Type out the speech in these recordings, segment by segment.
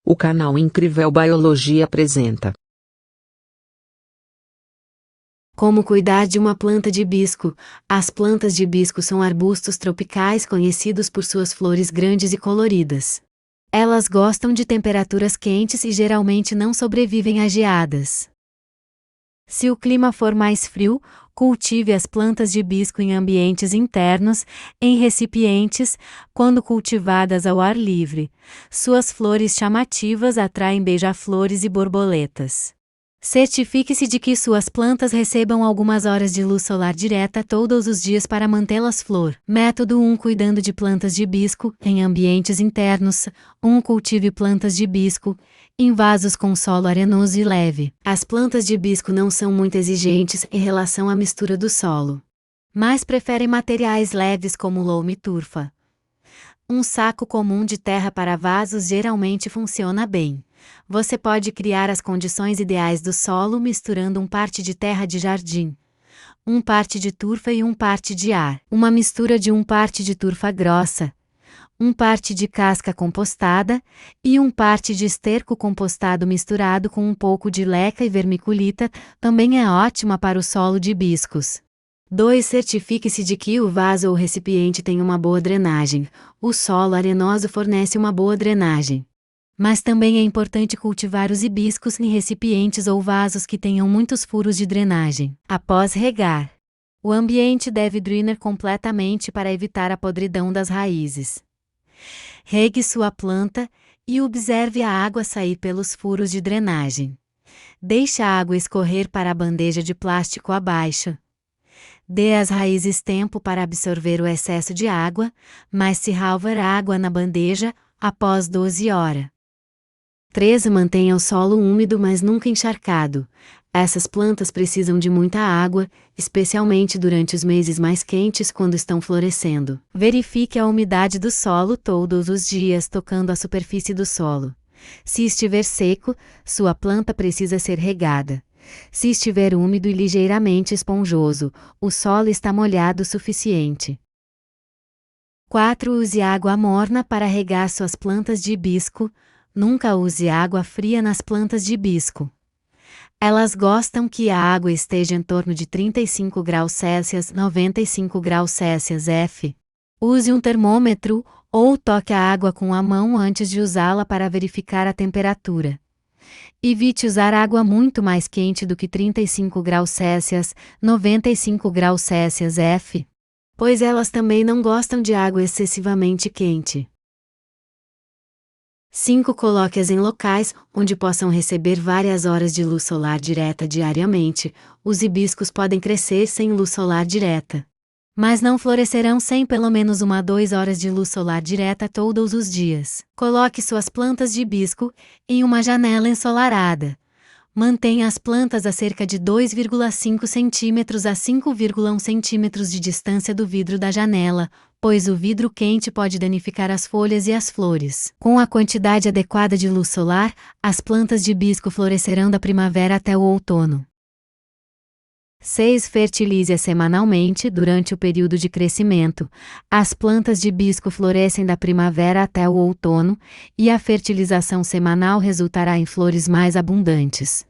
O canal Incrível Biologia apresenta. Como cuidar de uma planta de hibisco? As plantas de hibisco são arbustos tropicais conhecidos por suas flores grandes e coloridas. Elas gostam de temperaturas quentes e geralmente não sobrevivem a geadas. Se o clima for mais frio, cultive as plantas de hibisco em ambientes internos, em recipientes, quando cultivadas ao ar livre. Suas flores chamativas atraem beija-flores e borboletas. Certifique-se de que suas plantas recebam algumas horas de luz solar direta todos os dias para mantê-las flor. Método 1. Cuidando de plantas de hibisco em ambientes internos. 1. Cultive plantas de hibisco em vasos com solo arenoso e leve. As plantas de hibisco não são muito exigentes em relação à mistura do solo, mas preferem materiais leves como loam e turfa. Um saco comum de terra para vasos geralmente funciona bem. Você pode criar as condições ideais do solo misturando um parte de terra de jardim, um parte de turfa e um parte de ar. Uma mistura de um parte de turfa grossa, um parte de casca compostada e um parte de esterco compostado misturado com um pouco de leca e vermiculita também é ótima para o solo de hibiscos. 2. Certifique-se de que o vaso ou recipiente tem uma boa drenagem. O solo arenoso fornece uma boa drenagem, mas também é importante cultivar os hibiscos em recipientes ou vasos que tenham muitos furos de drenagem. Após regar, o ambiente deve drainar completamente para evitar a podridão das raízes. Regue sua planta e observe a água sair pelos furos de drenagem. Deixe a água escorrer para a bandeja de plástico abaixo. Dê às raízes tempo para absorver o excesso de água, mas se houver água na bandeja, após 12 horas. 3. Mantenha o solo úmido mas nunca encharcado. Essas plantas precisam de muita água, especialmente durante os meses mais quentes quando estão florescendo. Verifique a umidade do solo todos os dias tocando a superfície do solo. Se estiver seco, sua planta precisa ser regada. Se estiver úmido e ligeiramente esponjoso, o solo está molhado o suficiente. 4. Use água morna para regar suas plantas de hibisco. Nunca use água fria nas plantas de hibisco. Elas gostam que a água esteja em torno de 35 graus Celsius, 95 graus Celsius F. Use um termômetro ou toque a água com a mão antes de usá-la para verificar a temperatura. Evite usar água muito mais quente do que 35 graus Celsius, 95 graus Celsius F, pois elas também não gostam de água excessivamente quente. 5. Coloque-as em locais onde possam receber várias horas de luz solar direta diariamente. Os hibiscos podem crescer sem luz solar direta, mas não florescerão sem pelo menos 1 a 2 horas de luz solar direta todos os dias. Coloque suas plantas de hibisco em uma janela ensolarada. Mantenha as plantas a cerca de 2,5 cm a 5,1 cm de distância do vidro da janela, pois o vidro quente pode danificar as folhas e as flores. Com a quantidade adequada de luz solar, as plantas de hibisco florescerão da primavera até o outono. 6. Fertilize-as semanalmente durante o período de crescimento. As plantas de hibisco florescem da primavera até o outono, e a fertilização semanal resultará em flores mais abundantes.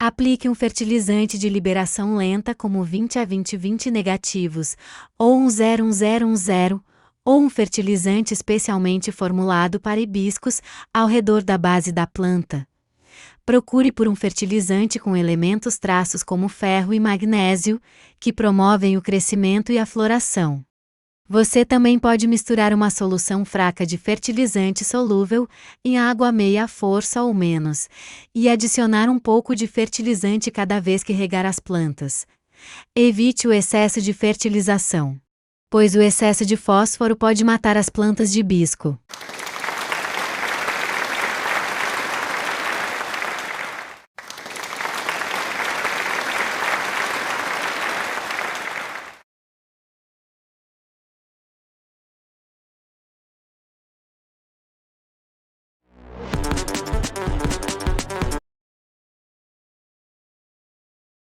Aplique um fertilizante de liberação lenta como 20 a 20-20 negativos, ou um 0,1010, ou um fertilizante especialmente formulado para hibiscos ao redor da base da planta. Procure por um fertilizante com elementos traços como ferro e magnésio, que promovem o crescimento e a floração. Você também pode misturar uma solução fraca de fertilizante solúvel em água meia força ou menos, e adicionar um pouco de fertilizante cada vez que regar as plantas. Evite o excesso de fertilização, pois o excesso de fósforo pode matar as plantas de hibisco.